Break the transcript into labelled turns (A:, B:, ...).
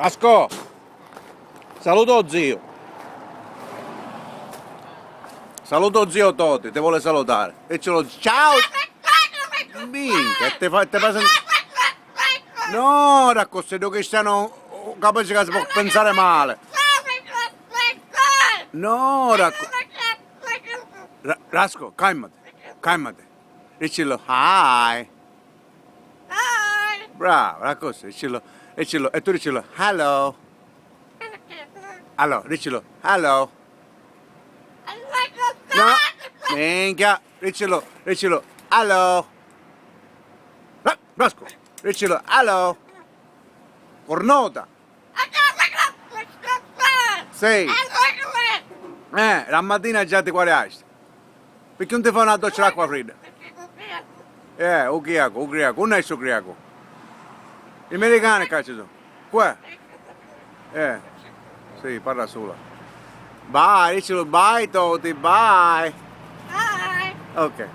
A: Rasco, saluto zio. Saluto zio Toti, ti vuole salutare. E ce lo ciao. Minchia, te fa no, Racco, se tu che stanno capace che si può pensare male. No, Racco. Rasco, calmati. Dicilo, hi. Bravo, Racco, dicilo, e tu dicilo, hello. Allora, dicilo, hello. No, minchia, dicilo, hello. Rasco, dicilo, hello. Cornota. Sì. La mattina già ti guardaste. Perché non ti fa una doccia d'acqua fredda? Ubriaco, non è ubriaco. Gli americani cazzo sono. Qua. Sì, parla sola. Bye, dicelo bye Toti, bye.
B: Bye.
A: Ok.